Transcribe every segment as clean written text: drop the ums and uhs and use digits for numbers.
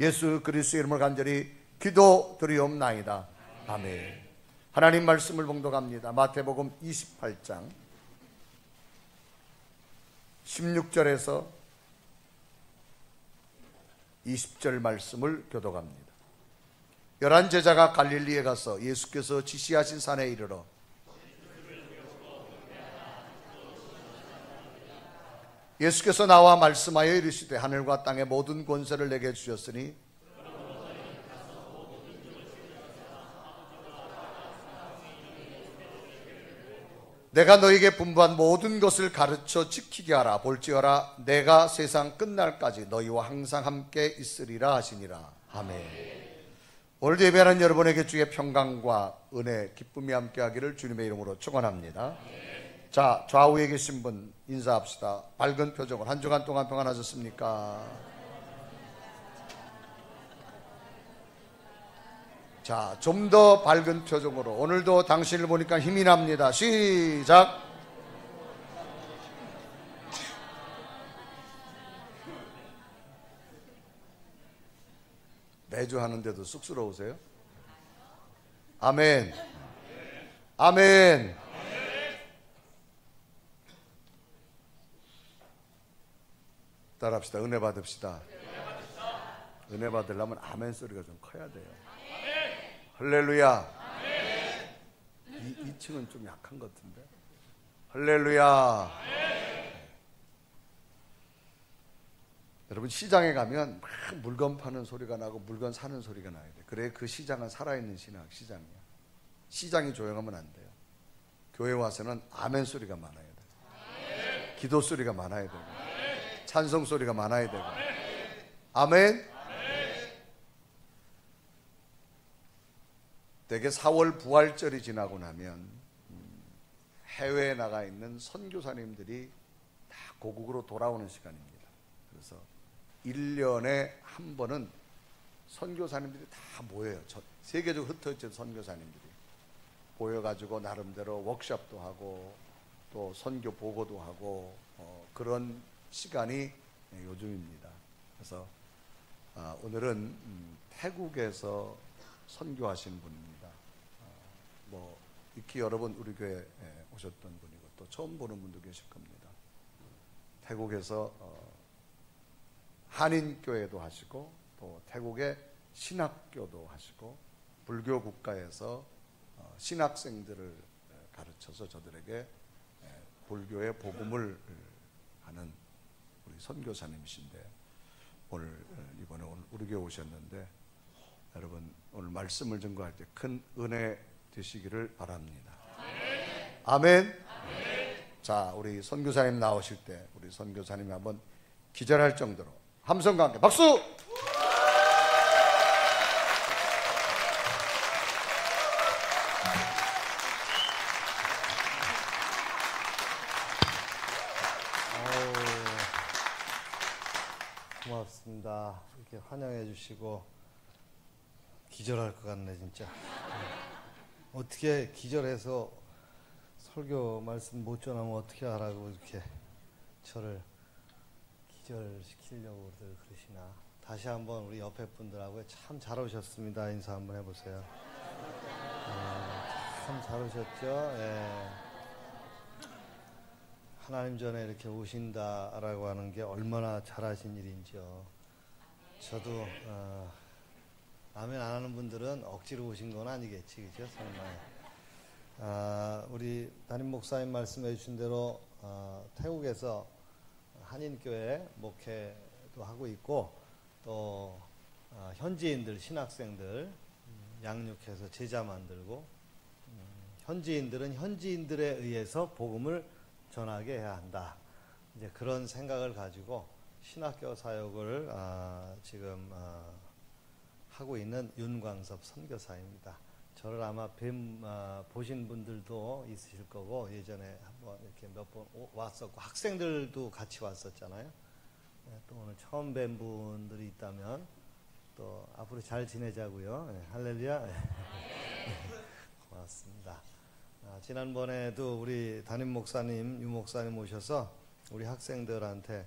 예수 그리스도의 이름을 간절히 기도드리옵나이다. 아멘. 하나님 말씀을 봉독합니다. 마태복음 28장 16절에서 20절 말씀을 교독합니다. 11 제자가 갈릴리에 가서 예수께서 지시하신 산에 이르러 예수께서 나와 말씀하여 이르시되 하늘과 땅의 모든 권세를 내게 주셨으니 내가 너에게 분부한 모든 것을 가르쳐 지키게 하라. 볼지어라 내가 세상 끝날까지 너희와 항상 함께 있으리라 하시니라. 아멘. 오늘 예배하는 여러분에게 주의 평강과 은혜, 기쁨이 함께하기를 주님의 이름으로 축원합니다. 자, 좌우에 계신 분 인사합시다. 밝은 표정으로. 한 주간 동안 평안하셨습니까? 자, 좀 더 밝은 표정으로. 오늘도 당신을 보니까 힘이 납니다. 시작. 매주 하는데도 쑥스러우세요? 아멘. 아멘. 따라합시다. 은혜 받읍시다. 은혜 받으려면 아멘 소리가 좀 커야 돼요. 할렐루야. 2층은 좀 약한 것 같은데. 할렐루야. 여러분, 시장에 가면 막 물건 파는 소리가 나고 물건 사는 소리가 나야 돼. 그래 그 시장은 살아있는 시장이야. 시장이 조용하면 안 돼요. 교회 와서는 아멘 소리가 많아야 돼. 기도 소리가 많아야 되고, 찬송 소리가 많아야 되고. 아멘. 대개 4월 부활절이 지나고 나면 해외에 나가 있는 선교사님들이 다 고국으로 돌아오는 시간입니다. 그래서 1년에 한 번은 선교사님들이 다 모여요. 세계적으로 흩어진 선교사님들이 모여가지고 나름대로 워크숍도 하고 또 선교 보고도 하고 그런 시간이 요즘입니다. 그래서 오늘은 태국에서 선교하신 분입니다. 익히 여러 번 우리 교회에 오셨던 분이고 또 처음 보는 분도 계실 겁니다. 태국에서 한인교회도 하시고 또 태국의 신학교도 하시고 불교 국가에서 신학생들을 가르쳐서 저들에게 불교의 복음을 하는 우리 선교사님이신데 이번에 오늘 우리 교회 오셨는데 여러분 오늘 말씀을 증거할 때 큰 은혜 되시기를 바랍니다. 아멘. 자, 우리 선교사님 나오실 때 우리 선교사님이 한번 기절할 정도로 함성과 함께 박수! 고맙습니다. 이렇게 환영해 주시고 기절할 것 같네 진짜. 어떻게 기절해서 설교 말씀 못 전하면 어떻게 하라고 이렇게 저를 기절시키려고들 그러시나. 다시 한번 우리 옆에 분들하고 참 잘 오셨습니다. 인사 한번 해보세요. 참 잘 오셨죠? 예. 하나님 전에 이렇게 오신다라고 하는 게 얼마나 잘하신 일인지요. 저도 아멘 안 하는 분들은 억지로 오신 건 아니겠지, 그죠? 설마. 우리 담임 목사님 말씀해 주신 대로 태국에서 한인교회 목회도 하고 있고 또 현지인들, 신학생들 양육해서 제자 만들고 현지인들은 현지인들에 의해서 복음을 전하게 해야 한다. 이제 그런 생각을 가지고 신학교 사역을 지금 하고 있는 윤광섭 선교사입니다. 저를 아마 보신 분들도 있으실 거고 예전에 한번 이렇게 몇 번 왔었고 학생들도 같이 왔었잖아요. 또 오늘 처음 뵌 분들이 있다면 또 앞으로 잘 지내자고요. 할렐루야. 고맙습니다. 지난번에도 우리 담임 목사님, 유 목사님 오셔서 우리 학생들한테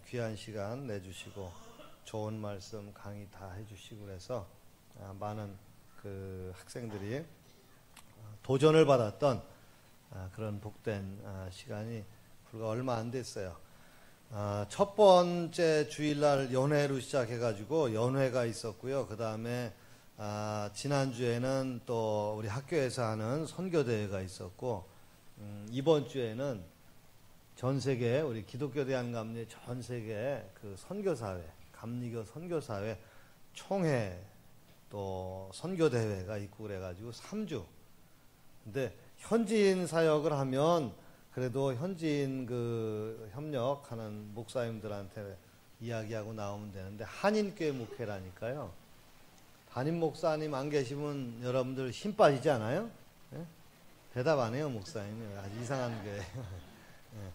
귀한 시간 내주시고 좋은 말씀 강의 다 해주시고 그래서 많은 그 학생들이 도전을 받았던 그런 복된 시간이 불과 얼마 안 됐어요. 첫 번째 주일날 연회로 시작해가지고 연회가 있었고요. 그 다음에 지난주에는 또 우리 학교에서 하는 선교대회가 있었고, 이번 주에는 전 세계 우리 기독교 대한감리 전 세계 그 선교사회, 감리교 선교사회 총회 또 선교대회가 있고 그래가지고 3주. 근데 현지인 사역을 하면 그래도 현지인 그 협력하는 목사님들한테 이야기하고 나오면 되는데 한인교회 목회라니까요. 담임 목사님 안 계시면 여러분들 힘 빠지지 않아요? 네? 대답 안 해요, 목사님이. 아주 이상한 교회. 네.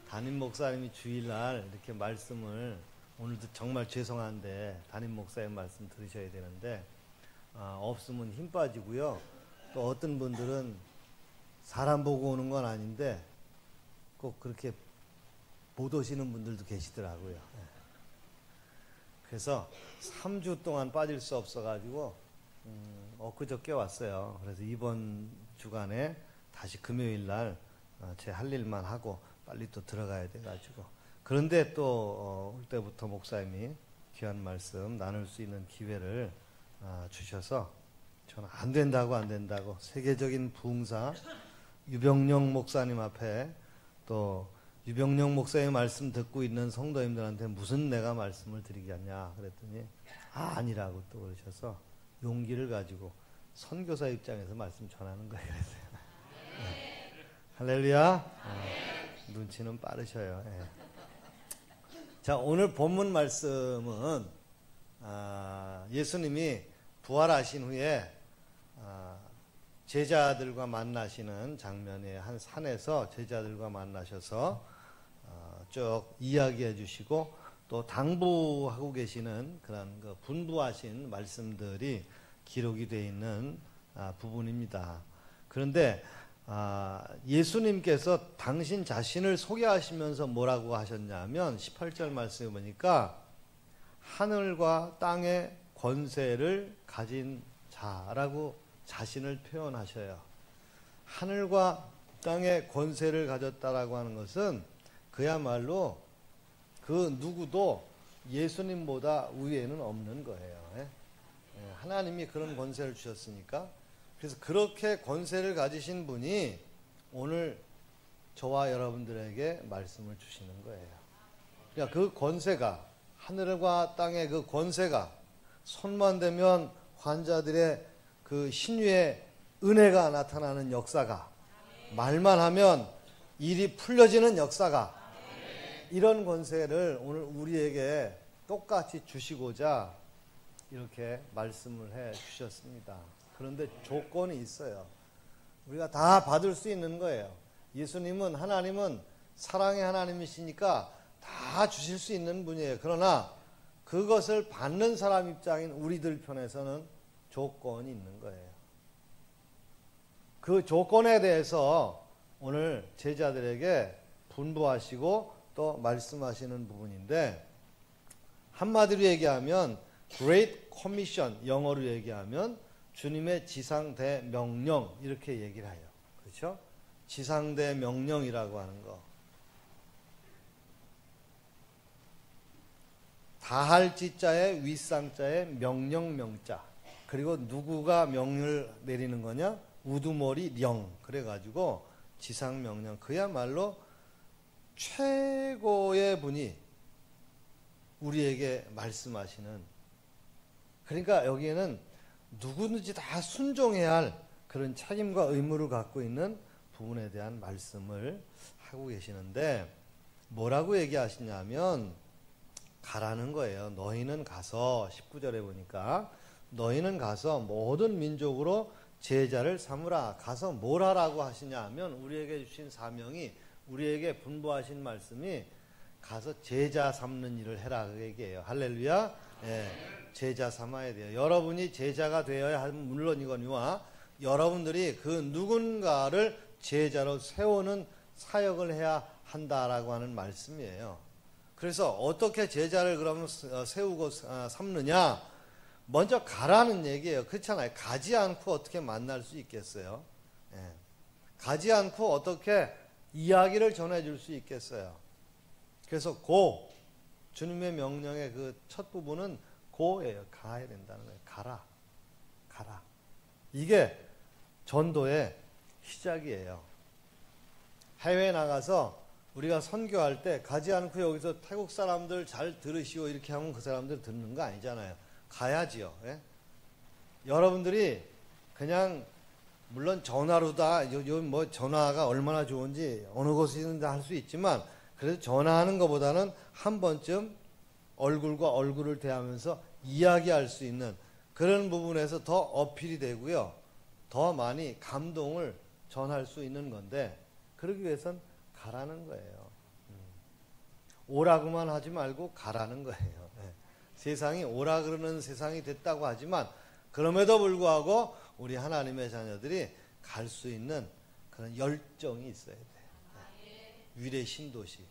담임 목사님이 주일날 이렇게 말씀을, 오늘도 정말 죄송한데 담임 목사님 말씀 들으셔야 되는데 없으면 힘 빠지고요. 또 어떤 분들은 사람 보고 오는 건 아닌데 꼭 그렇게 못 오시는 분들도 계시더라고요. 그래서 3주 동안 빠질 수 없어가지고 엊그저께 왔어요. 그래서 이번 주간에 다시 금요일날 제 할 일만 하고 빨리 또 들어가야 돼가지고. 그런데 또 올 때부터 목사님이 귀한 말씀 나눌 수 있는 기회를 주셔서 저는 안 된다고 세계적인 부흥사 유병영 목사님 앞에 또 유병영 목사의 말씀 듣고 있는 성도님들한테 무슨 내가 말씀을 드리겠냐 그랬더니 아니라고 또 그러셔서 용기를 가지고 선교사 입장에서 말씀 전하는 거예요. 네. 할렐루야. 눈치는 빠르셔요. 네. 자, 오늘 본문 말씀은 예수님이 부활하신 후에 제자들과 만나시는 장면의 한 산에서 제자들과 만나셔서 쭉 이야기해 주시고 또 당부하고 계시는 그런 그 분부하신 말씀들이 기록이 되어 있는 부분입니다. 그런데 예수님께서 당신 자신을 소개하시면서 뭐라고 하셨냐면 18절 말씀에 보니까 하늘과 땅의 권세를 가진 자라고 자신을 표현하셔요. 하늘과 땅의 권세를 가졌다라고 하는 것은 그야말로 그 누구도 예수님보다 위에는 없는 거예요. 하나님이 그런 권세를 주셨으니까. 그래서 그렇게 권세를 가지신 분이 오늘 저와 여러분들에게 말씀을 주시는 거예요. 그러니까 그 권세가, 하늘과 땅의 그 권세가 손만 대면 환자들의 그 신유의 은혜가 나타나는 역사가, 말만 하면 일이 풀려지는 역사가, 이런 권세를 오늘 우리에게 똑같이 주시고자 이렇게 말씀을 해 주셨습니다. 그런데 조건이 있어요. 우리가 다 받을 수 있는 거예요. 예수님은, 하나님은 사랑의 하나님이시니까 다 주실 수 있는 분이에요. 그러나 그것을 받는 사람 입장인 우리들 편에서는 조건이 있는 거예요. 그 조건에 대해서 오늘 제자들에게 분부하시고 또 말씀하시는 부분인데, 한마디로 얘기하면 Great Commission, 영어로 얘기하면 주님의 지상대명령, 이렇게 얘기를 해요. 그렇죠? 지상대명령이라고 하는 거. 다할 지자에 윗상자에 명령명자. 그리고 누구가 명령을 내리는 거냐? 우두머리 령. 그래가지고 지상명령. 그야말로 최고의 분이 우리에게 말씀하시는, 그러니까 여기에는 누구든지 다 순종해야 할 그런 책임과 의무를 갖고 있는 부분에 대한 말씀을 하고 계시는데, 뭐라고 얘기하시냐면 가라는 거예요. 너희는 가서, 19절에 보니까 너희는 가서 모든 민족으로 제자를 삼으라. 가서 뭘 하라고 하시냐 하면 우리에게 주신 사명이, 우리에게 분부하신 말씀이 가서 제자 삼는 일을 해라, 그 얘기예요. 할렐루야. 예, 제자 삼아야 돼요. 여러분이 제자가 되어야 하면 물론이거니와 여러분들이 그 누군가를 제자로 세우는 사역을 해야 한다라고 하는 말씀이에요. 그래서 어떻게 제자를 그러면 세우고 삼느냐? 먼저 가라는 얘기예요. 그렇잖아요. 가지 않고 어떻게 만날 수 있겠어요? 예. 가지 않고 어떻게 이야기를 전해줄 수 있겠어요? 그래서 고, 주님의 명령의 그 첫 부분은 고예요. 가야 된다는 거예요. 가라. 가라. 이게 전도의 시작이에요. 해외에 나가서 우리가 선교할 때 가지 않고 여기서 태국 사람들 잘 들으시오 이렇게 하면 그 사람들 듣는 거 아니잖아요. 가야지요. 예? 여러분들이 그냥 물론 전화로다 요즘 뭐 전화가 얼마나 좋은지 어느 곳이든 할 수 있지만 그래도 전화하는 것보다는 한 번쯤 얼굴과 얼굴을 대하면서 이야기할 수 있는 그런 부분에서 더 어필이 되고요. 더 많이 감동을 전할 수 있는 건데 그러기 위해선 가라는 거예요. 오라고만 하지 말고 가라는 거예요. 네. 세상이 오라 그러는 세상이 됐다고 하지만 그럼에도 불구하고 우리 하나님의 자녀들이 갈 수 있는 그런 열정이 있어야 돼요. 네. 위례 신도시.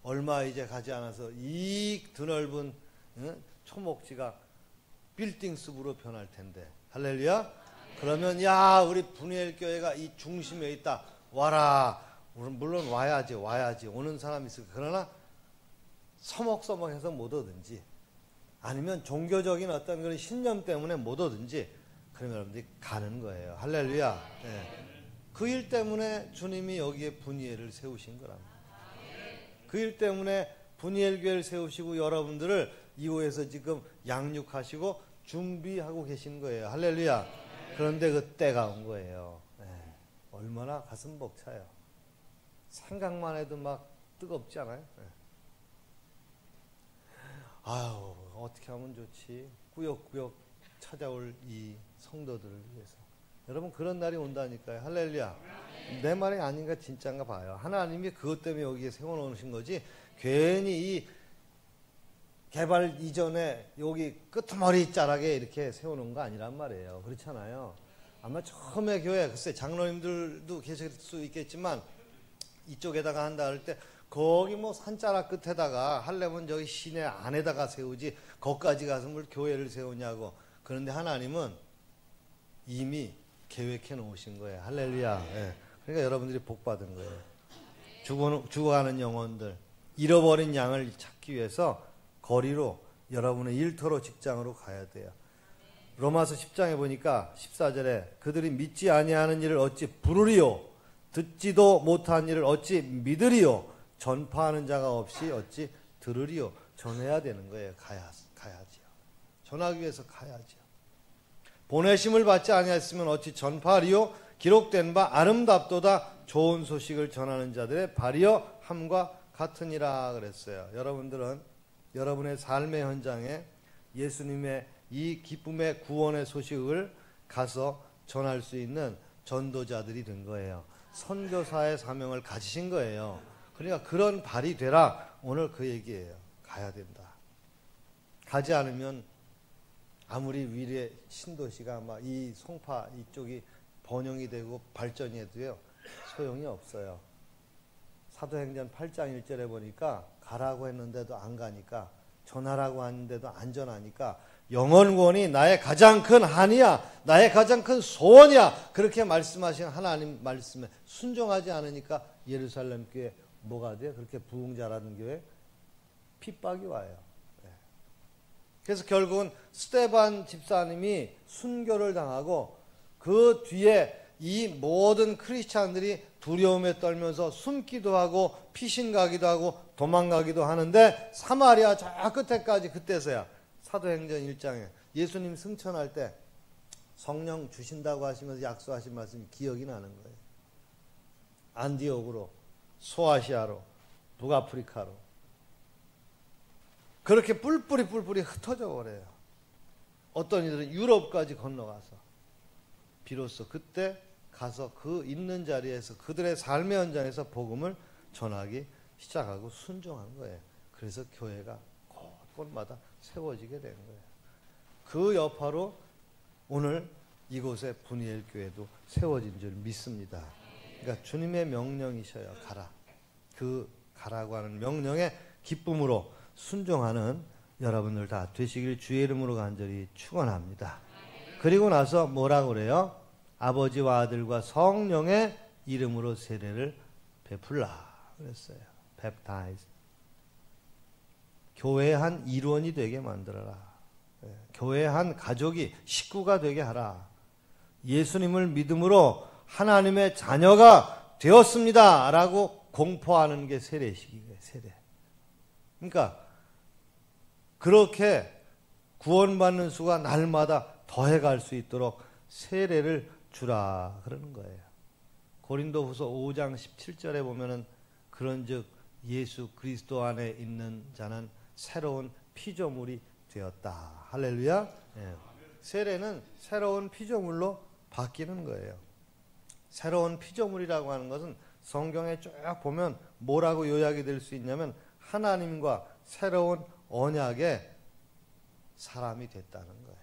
얼마 이제 가지 않아서 이 드넓은 초목지가 빌딩 숲으로 변할 텐데. 할렐루야. 그러면 야 우리 분이엘 교회가 이 중심에 있다. 와라. 물론 와야지 오는 사람이 있을 거예요. 그러나 서먹서먹해서 못 오든지 아니면 종교적인 어떤 그런 신념 때문에 못 오든지 그러면 여러분들이 가는 거예요. 할렐루야. 네. 그 일 때문에 주님이 여기에 분이엘을 세우신 거랍니다. 그 일 때문에 분이엘 교회를 세우시고 여러분들을 이후에서 지금 양육하시고 준비하고 계신 거예요. 할렐루야. 그런데 그 때가 온 거예요. 네. 얼마나 가슴 벅차요. 생각만 해도 막 뜨겁지 않아요? 네. 아유 어떻게 하면 좋지? 꾸역꾸역 찾아올 이 성도들을 위해서 여러분 그런 날이 온다니까요. 할렐루야. 내 말이 아닌가 진짜인가 봐요. 하나님이 그것 때문에 여기에 세워놓으신 거지 괜히 이 개발 이전에 여기 끄트머리 자락에 이렇게 세워놓은 거 아니란 말이에요. 그렇잖아요. 아마 처음에 교회 글쎄 장로님들도 계실 수 있겠지만 이쪽에다가 한다 할 때 거기 뭐 산자락 끝에다가 하려면 저기 시내 안에다가 세우지 거기까지 가서 뭘 교회를 세우냐고. 그런데 하나님은 이미 계획해 놓으신 거예요. 할렐루야. 예. 그러니까 여러분들이 복 받은 거예요. 죽어가는 영혼들 잃어버린 양을 찾기 위해서 거리로 여러분의 일터로 직장으로 가야 돼요. 로마서 10장에 보니까 14절에 그들이 믿지 아니하는 일을 어찌 부르리요 듣지도 못한 일을 어찌 믿으리요 전파하는 자가 없이 어찌 들으리요. 전해야 되는 거예요. 가야지요. 전하기 위해서 가야지요. 보내심을 받지 아니하였으면 어찌 전파하리요. 기록된 바 아름답도다 좋은 소식을 전하는 자들의 발이여 함과 같으니라 그랬어요. 여러분들은 여러분의 삶의 현장에 예수님의 이 기쁨의 구원의 소식을 가서 전할 수 있는 전도자들이 된 거예요. 선교사의 사명을 가지신 거예요. 그러니까 그런 발이 되라. 오늘 그 얘기예요. 가야 된다. 가지 않으면 아무리 위례 신도시가 막 이 송파 이쪽이 번영이 되고 발전이 해도요 소용이 없어요. 사도행전 8장 1절에 보니까 가라고 했는데도 안 가니까 전하라고 하는데도 안 전하니까 영원권이 나의 가장 큰 한이야. 나의 가장 큰 소원이야. 그렇게 말씀하신 하나님 말씀에 순종하지 않으니까 예루살렘 교회 뭐가 돼요? 그렇게 부흥자라는 교회 핍박이 와요. 네. 그래서 결국은 스데반 집사님이 순교를 당하고 그 뒤에 이 모든 크리스찬들이 두려움에 떨면서 숨기도 하고 피신가기도 하고 도망가기도 하는데 사마리아 저 끝에까지 그때서야 사도행전 1장에 예수님 승천할 때 성령 주신다고 하시면서 약속하신 말씀이 기억이 나는 거예요. 안디옥으로 소아시아로 북아프리카로 그렇게 뿔뿔이 흩어져 버려요. 어떤 이들은 유럽까지 건너가서 비로소 그때 가서 그 있는 자리에서 그들의 삶의 현장에서 복음을 전하기 시작하고 순종한 거예요. 그래서 교회가 곳곳마다 세워지게 된 거예요. 그 여파로 오늘 이곳에 분이엘 교회도 세워진 줄 믿습니다. 그러니까 주님의 명령이셔요. 가라. 그 가라고 하는 명령에 기쁨으로 순종하는 여러분들 다 되시길 주의 이름으로 간절히 축원합니다. 그리고 나서 뭐라고 그래요? 아버지와 아들과 성령의 이름으로 세례를 베풀라 그랬어요. baptize. 교회의 한 일원이 되게 만들어라. 교회의 한 가족이 식구가 되게 하라. 예수님을 믿음으로 하나님의 자녀가 되었습니다 라고 공포하는 게 세례식이에요. 세례. 그러니까 그렇게 구원받는 수가 날마다 더해갈 수 있도록 세례를 주라 그러는 거예요. 고린도후서 5장 17절에 보면은 그런즉 예수 그리스도 안에 있는 자는 새로운 피조물이 되었다. 할렐루야. 예. 세례는 새로운 피조물로 바뀌는 거예요. 새로운 피조물이라고 하는 것은 성경에 쭉 보면 뭐라고 요약이 될 수 있냐면 하나님과 새로운 언약의 사람이 됐다는 거예요.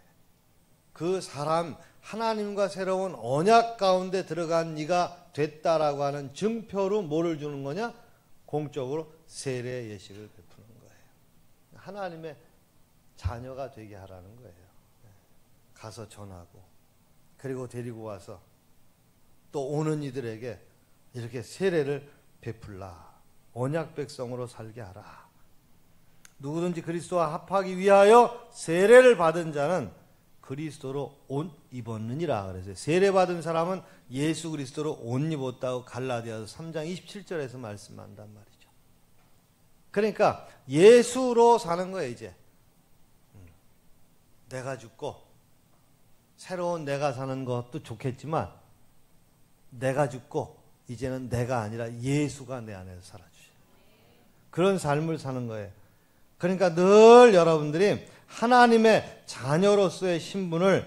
그 사람 하나님과 새로운 언약 가운데 들어간 네가 됐다라고 하는 증표로 뭐를 주는 거냐? 공적으로 세례 예식을 베푸는 거예요. 하나님의 자녀가 되게 하라는 거예요. 가서 전하고 그리고 데리고 와서 또 오는 이들에게 이렇게 세례를 베풀라. 언약 백성으로 살게 하라. 누구든지 그리스도와 합하기 위하여 세례를 받은 자는 그리스도로 옷 입었느니라 그래서 세례 받은 사람은 예수 그리스도로 옷 입었다고 갈라디아서 3장 27절에서 말씀한단 말이죠. 그러니까 예수로 사는 거예요. 이제 내가 죽고 새로운 내가 사는 것도 좋겠지만 내가 죽고 이제는 내가 아니라 예수가 내 안에서 살아주셔요. 그런 삶을 사는 거예요. 그러니까 늘 여러분들이 하나님의 자녀로서의 신분을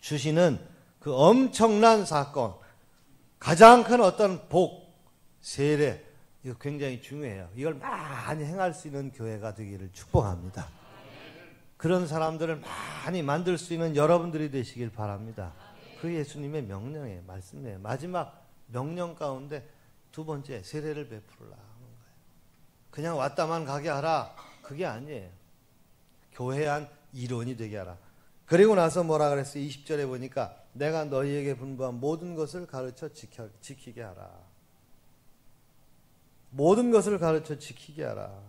주시는 그 엄청난 사건, 가장 큰 어떤 복, 세례, 이거 굉장히 중요해요. 이걸 많이 행할 수 있는 교회가 되기를 축복합니다. 그런 사람들을 많이 만들 수 있는 여러분들이 되시길 바랍니다. 그 예수님의 명령이에요. 말씀이에요. 마지막 명령 가운데 두 번째 세례를 베풀라 하는 거예요. 그냥 왔다만 가게 하라. 그게 아니에요. 교회 한 일원이 되게 하라. 그리고 나서 뭐라 그랬어요? 20절에 보니까 내가 너희에게 분부한 모든 것을 가르쳐 지키게 하라. 모든 것을 가르쳐 지키게 하라.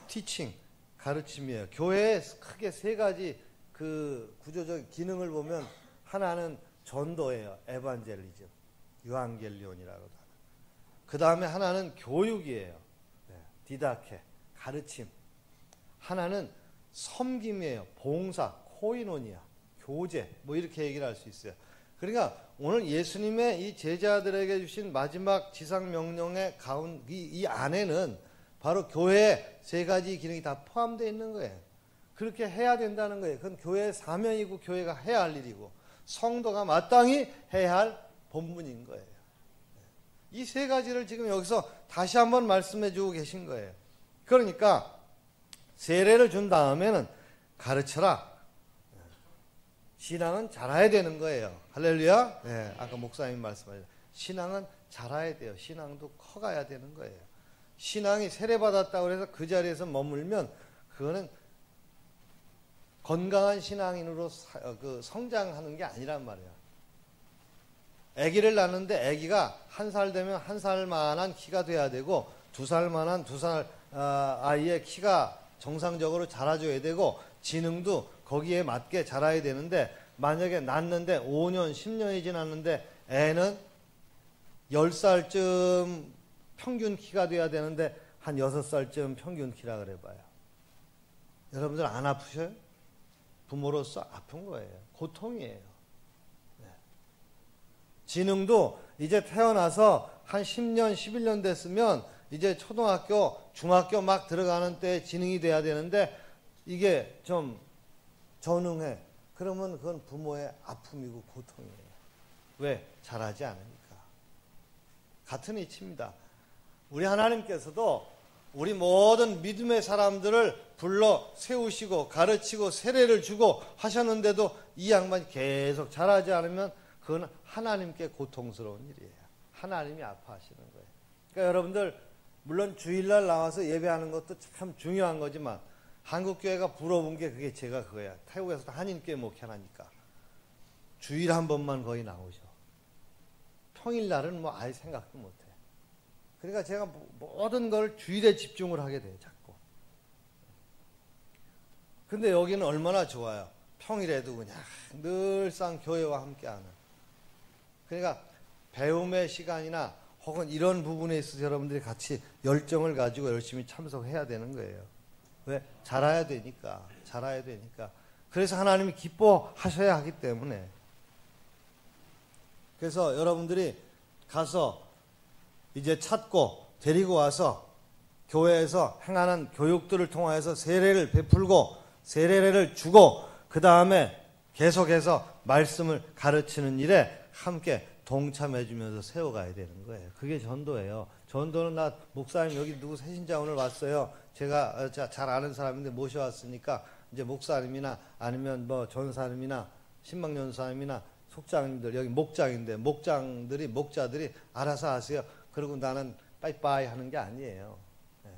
티칭, 가르침이에요. 교회에 크게 세 가지 그 구조적 기능을 보면 하나는 전도예요. 에반젤리즘, 유앙겔리온이라고 하는. 그 다음에 하나는 교육이에요. 디다케, 가르침. 하나는 섬김이에요. 봉사, 코이노니아, 교제, 뭐 이렇게 얘기를 할 수 있어요. 그러니까 오늘 예수님의 이 제자들에게 주신 마지막 지상 명령의 이 안에는 바로 교회의 세 가지 기능이 다 포함되어 있는 거예요. 그렇게 해야 된다는 거예요. 그건 교회의 사명이고 교회가 해야 할 일이고 성도가 마땅히 해야 할 본분인 거예요. 이 세 가지를 지금 여기서 다시 한번 말씀해 주고 계신 거예요. 그러니까 세례를 준 다음에는 가르쳐라. 신앙은 자라야 되는 거예요. 할렐루야. 네, 아까 목사님 말씀하셨죠. 신앙은 자라야 돼요. 신앙도 커가야 되는 거예요. 신앙이 세례받았다고 해서 그 자리에서 머물면 그거는 건강한 신앙인으로 성장하는 게 아니란 말이에요. 아기를 낳는데 아기가 1살 되면 1살만한 키가 돼야 되고 2살만한 2살 아이의 키가 정상적으로 자라줘야 되고 지능도 거기에 맞게 자라야 되는데 만약에 낳는데 5년, 10년이 지났는데 애는 10살쯤 평균 키가 돼야 되는데 한 6살쯤 평균 키라 그래봐요. 여러분들 안 아프셔요? 부모로서 아픈 거예요. 고통이에요. 네. 지능도 이제 태어나서 한 10년, 11년 됐으면 이제 초등학교, 중학교 막 들어가는 때 지능이 돼야 되는데 이게 좀 전응해. 그러면 그건 부모의 아픔이고 고통이에요. 왜? 잘하지 않으니까. 같은 이치입니다. 우리 하나님께서도 우리 모든 믿음의 사람들을 불러 세우시고 가르치고 세례를 주고 하셨는데도 이 양반이 계속 잘하지 않으면 그건 하나님께 고통스러운 일이에요. 하나님이 아파하시는 거예요. 그러니까 여러분들 물론 주일날 나와서 예배하는 것도 참 중요한 거지만 한국교회가 부러운 게 그게 제가 그거야. 태국에서도 한인교회 목회하니까 주일 한 번만 거의 나오셔. 평일날은 뭐 아예 생각도 못해. 그러니까 제가 모든 걸 주일에 집중을 하게 돼요, 자꾸. 근데 여기는 얼마나 좋아요. 평일에도 그냥 늘상 교회와 함께하는. 그러니까 배움의 시간이나 혹은 이런 부분에 있어서 여러분들이 같이 열정을 가지고 열심히 참석해야 되는 거예요. 왜? 자라야 되니까. 자라야 되니까. 그래서 하나님이 기뻐하셔야 하기 때문에. 그래서 여러분들이 가서 이제 찾고 데리고 와서 교회에서 행하는 교육들을 통하여서 세례를 베풀고 세례를 주고 그 다음에 계속해서 말씀을 가르치는 일에 함께 동참해 주면서 세워가야 되는 거예요. 그게 전도예요. 전도는 나 목사님 여기 누구 새신자 오늘 왔어요. 제가 잘 아는 사람인데 모셔왔으니까 이제 목사님이나 아니면 뭐 전사님이나 신방연사님이나 속장님들 여기 목장인데 목자들이 알아서 하세요. 그리고 나는 빠이빠이 하는 게 아니에요. 네.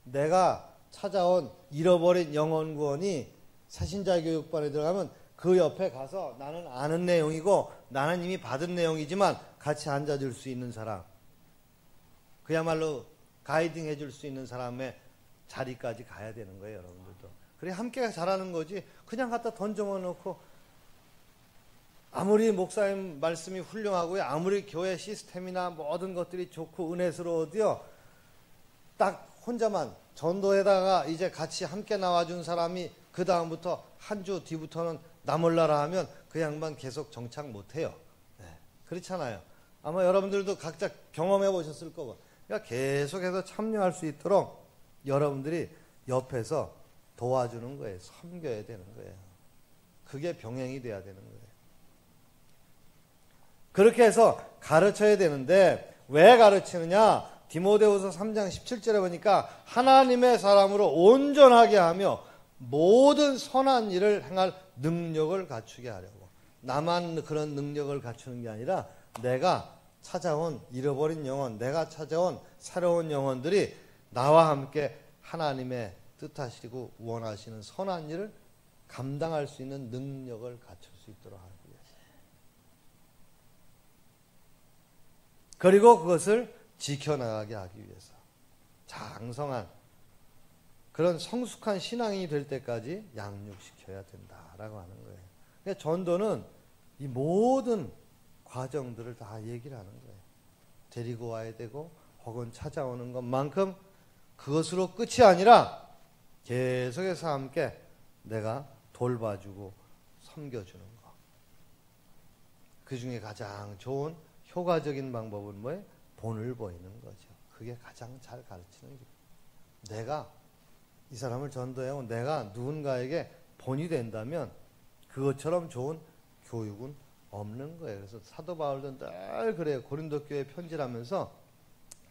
내가 찾아온 잃어버린 영혼 구원이 새신자 교육반에 들어가면 그 옆에 가서 나는 아는 내용이고 나는 이미 받은 내용이지만 같이 앉아줄 수 있는 사람, 그야말로 가이딩 해줄 수 있는 사람의 자리까지 가야 되는 거예요, 여러분들도. 그래 함께 잘하는 거지 그냥 갖다 던져만 놓고 아무리 목사님 말씀이 훌륭하고요, 아무리 교회 시스템이나 모든 것들이 좋고 은혜스러워도요, 딱 혼자만 전도에다가 이제 같이 함께 나와준 사람이 그 다음부터 한 주 뒤부터는 나 몰라라 하면 그 양반 계속 정착 못해요. 네, 그렇잖아요. 아마 여러분들도 각자 경험해 보셨을 거고. 그러니까 계속해서 참여할 수 있도록 여러분들이 옆에서 도와주는 거예요. 섬겨야 되는 거예요. 그게 병행이 돼야 되는 거예요. 그렇게 해서 가르쳐야 되는데 왜 가르치느냐? 디모데후서 3장 17절에 보니까 하나님의 사람으로 온전하게 하며 모든 선한 일을 행할 능력을 갖추게 하려고. 나만 그런 능력을 갖추는 게 아니라 내가 찾아온 잃어버린 영혼, 내가 찾아온 새로운 영혼들이 나와 함께 하나님의 뜻하시고 원하시는 선한 일을 감당할 수 있는 능력을 갖출 수 있도록 하기 위해서. 그리고 그것을 지켜나가게 하기 위해서. 장성한 그런 성숙한 신앙인이 될 때까지 양육시켜야 된다라고 하는 거예요. 그러니까 전도는 이 모든 과정들을 다 얘기를 하는 거예요. 데리고 와야 되고 혹은 찾아오는 것만큼 그것으로 끝이 아니라 계속해서 함께 내가 돌봐주고 섬겨주는 것. 그 중에 가장 좋은 효과적인 방법은 뭐예요? 본을 보이는 거죠. 그게 가장 잘 가르치는 길. 내가 이 사람을 전도해온 내가 누군가에게 본이 된다면 그것처럼 좋은 교육은 없는 거예요. 그래서 사도 바울도 늘 그래요. 고린도 교회 편지를 하면서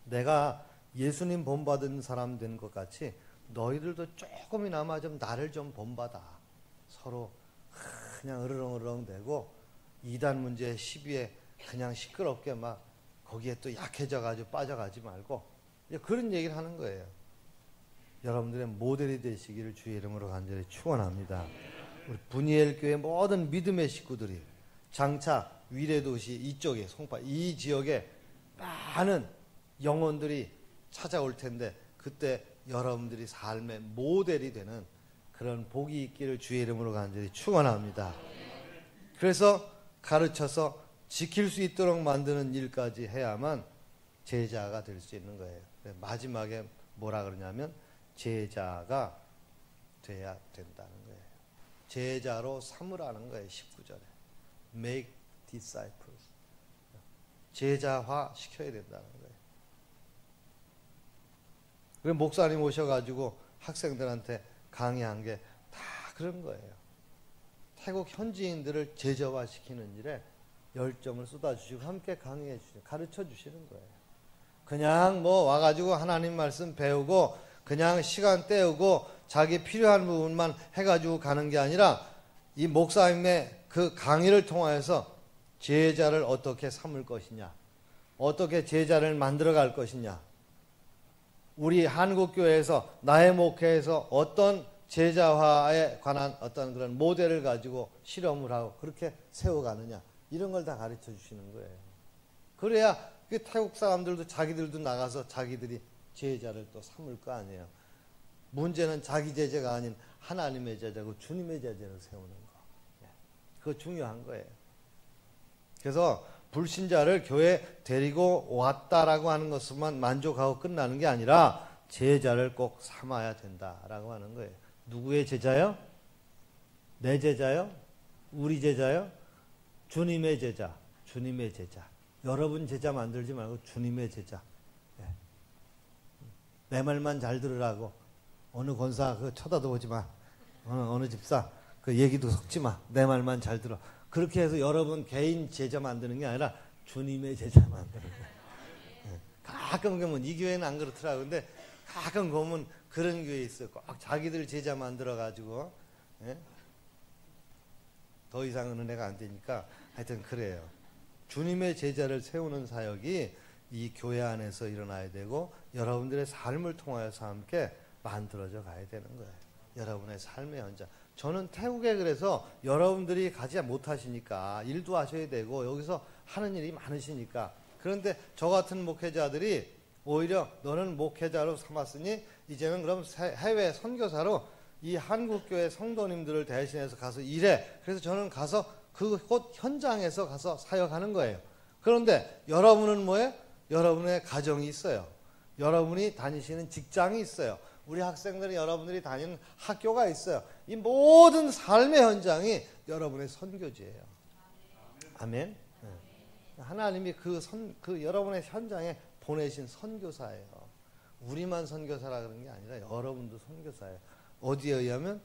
내가 예수님 본받은 사람 된 것 같이 너희들도 조금이나마 좀 나를 좀 본받아. 서로 그냥 으르렁으르렁 대고 이단 문제 시비에 그냥 시끄럽게 막 거기에 또 약해져가지고 빠져가지 말고 그런 얘기를 하는 거예요. 여러분들의 모델이 되시기를 주의 이름으로 간절히 축원합니다. 우리 분이엘 교회 모든 믿음의 식구들이 장차 위례도시 이쪽에 송파 이 지역에 많은 영혼들이 찾아올 텐데 그때 여러분들이 삶의 모델이 되는 그런 복이 있기를 주의 이름으로 간절히 축원합니다. 그래서 가르쳐서 지킬 수 있도록 만드는 일까지 해야만 제자가 될 수 있는 거예요. 마지막에 뭐라 그러냐면 제자가 돼야 된다는 거예요. 제자로 삼으라는 거예요. 19절에. Make disciples. 제자화 시켜야 된다는 거예요. 그래서 목사님 오셔가지고 학생들한테 강의한 게 다 그런 거예요. 태국 현지인들을 제자화 시키는 일에 열정을 쏟아주시고 함께 강의해 주시고 가르쳐 주시는 거예요. 그냥 뭐 와가지고 하나님 말씀 배우고 그냥 시간 때우고 자기 필요한 부분만 해가지고 가는 게 아니라 이 목사님의 그 강의를 통하여서 제자를 어떻게 삼을 것이냐, 어떻게 제자를 만들어 갈 것이냐, 우리 한국교회에서 나의 목회에서 어떤 제자화에 관한 어떤 그런 모델을 가지고 실험을 하고 그렇게 세워가느냐, 이런 걸 다 가르쳐 주시는 거예요. 그래야 그 태국 사람들도 자기들도 나가서 자기들이 제자를 또 삼을 거 아니에요. 문제는 자기 제자가 아닌 하나님의 제자고 주님의 제자를 세우는 거. 그거 중요한 거예요. 그래서 불신자를 교회에 데리고 왔다라고 하는 것만 만족하고 끝나는 게 아니라 제자를 꼭 삼아야 된다라고 하는 거예요. 누구의 제자요? 내 제자요? 우리 제자요? 주님의 제자. 주님의 제자. 여러분 제자 만들지 말고 주님의 제자. 내 말만 잘 들으라고. 어느 권사 그 쳐다도 보지 마. 어느 집사 그 얘기도 섞지 마. 내 말만 잘 들어. 그렇게 해서 여러분 개인 제자 만드는 게 아니라 주님의 제자 만드는 거예요. 가끔 보면 이 교회는 안 그렇더라고요. 근데 가끔 보면 그런 교회 있어요. 꼭 자기들 제자 만들어가지고 더 이상은 은혜가 안 되니까 하여튼 그래요. 주님의 제자를 세우는 사역이 이 교회 안에서 일어나야 되고 여러분들의 삶을 통하여서 함께 만들어져 가야 되는 거예요. 여러분의 삶의 현장. 저는 태국에 그래서 여러분들이 가지 못하시니까 일도 하셔야 되고 여기서 하는 일이 많으시니까, 그런데 저 같은 목회자들이 오히려 너는 목회자로 삼았으니 이제는 그럼 해외 선교사로 이 한국교회 성도님들을 대신해서 가서 일해. 그래서 저는 가서 그곳 현장에서 가서 사역하는 거예요. 그런데 여러분은 뭐예요? 여러분의 가정이 있어요. 여러분이 다니시는 직장이 있어요. 우리 학생들이 여러분들이 다니는 학교가 있어요. 이 모든 삶의 현장이 여러분의 선교지예요. 아멘. 하나님이 그 여러분의 현장에 보내신 선교사예요. 우리만 선교사라 그런 게 아니라 여러분도 선교사예요. 어디에 의하면?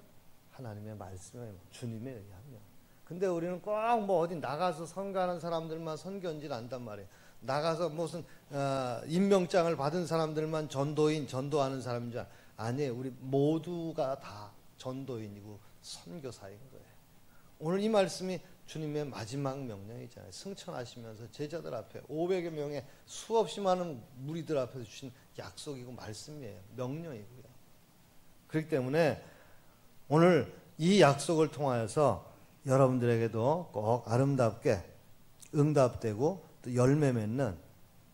하나님의 말씀에, 주님에 의하면. 근데 우리는 꼭 뭐 어디 나가서 선교하는 사람들만 선교인지는 안단 말이에요. 나가서 무슨 임명장을 받은 사람들만 전도하는 사람인 줄 아니에요. 우리 모두가 다 전도인이고 선교사인 거예요. 오늘 이 말씀이 주님의 마지막 명령이잖아요. 승천하시면서 제자들 앞에 500여 명의 수없이 많은 무리들 앞에서 주신 약속이고 말씀이에요. 명령이고요. 그렇기 때문에 오늘 이 약속을 통하여서 여러분들에게도 꼭 아름답게 응답되고 또 열매 맺는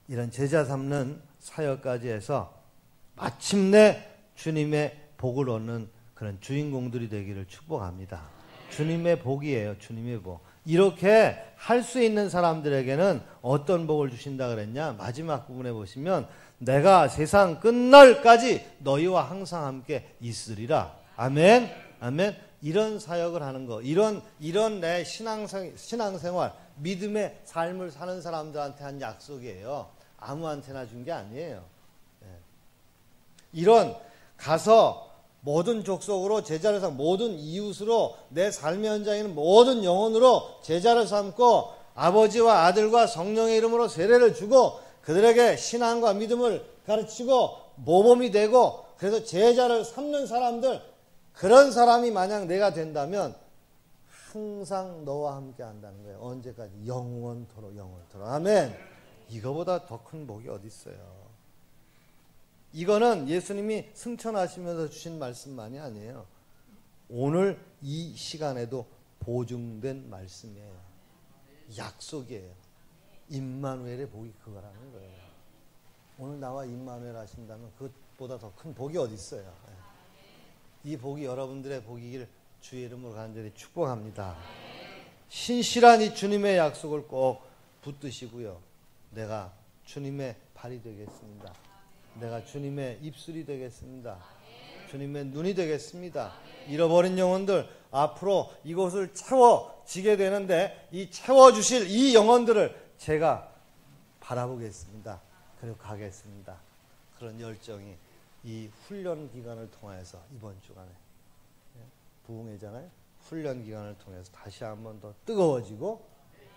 이런 제자 삼는 사역까지 해서 마침내 주님의 복을 얻는 그런 주인공들이 되기를 축복합니다. 주님의 복이에요. 주님의 복. 이렇게 할 수 있는 사람들에게는 어떤 복을 주신다 그랬냐? 마지막 부분에 보시면 내가 세상 끝날까지 너희와 항상 함께 있으리라. 아멘. 아멘. 이런 사역을 하는 거, 이런 내 신앙생활, 믿음의 삶을 사는 사람들한테 한 약속이에요. 아무한테나 준 게 아니에요. 이런 가서 모든 족속으로 제자를 삼고 모든 이웃으로 내 삶의 현장에는 모든 영혼으로 제자를 삼고 아버지와 아들과 성령의 이름으로 세례를 주고 그들에게 신앙과 믿음을 가르치고 모범이 되고 그래서 제자를 삼는 사람들, 그런 사람이 만약 내가 된다면 항상 너와 함께 한다는 거예요. 언제까지? 영원토록. 아멘. 이거보다 더 큰 복이 어디 있어요. 이거는 예수님이 승천하시면서 주신 말씀만이 아니에요. 오늘 이 시간에도 보증된 말씀이에요. 약속이에요. 임마누엘의 복이 그거라는 거예요. 오늘 나와 임마누엘 하신다면 그것보다 더 큰 복이 어디 있어요. 이 복이 여러분들의 복이길 주의 이름으로 간절히 축복합니다. 신실한 이 주님의 약속을 꼭 붙드시고요. 내가 주님의 발이 되겠습니다. 내가 주님의 입술이 되겠습니다. 주님의 눈이 되겠습니다. 잃어버린 영혼들 앞으로 이곳을 채워지게 되는데 이 채워주실 이 영혼들을 제가 바라보겠습니다. 그리고 가겠습니다. 그런 열정이 이 훈련 기간을 통해서 이번 주간에 부흥회잖아요. 훈련 기간을 통해서 다시 한번 더 뜨거워지고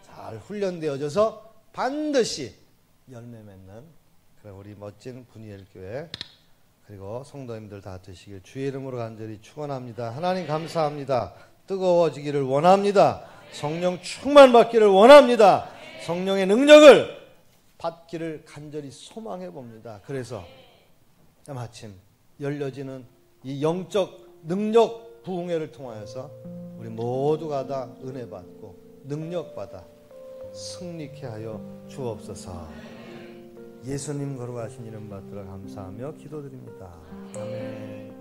잘 훈련되어져서 반드시 열매 맺는 그런 우리 멋진 분이엘 교회 그리고 성도님들 다 되시길 주의 이름으로 간절히 축원합니다. 하나님 감사합니다. 뜨거워지기를 원합니다. 성령 충만받기를 원합니다. 성령의 능력을 받기를 간절히 소망해 봅니다. 그래서 마침 열려지는 이 영적 능력 부흥회를 통하여서 우리 모두가 다 은혜 받고 능력 받아 승리케 하여 주옵소서. 예수님 거룩하신 이름 받들어 감사하며 기도드립니다. 아멘.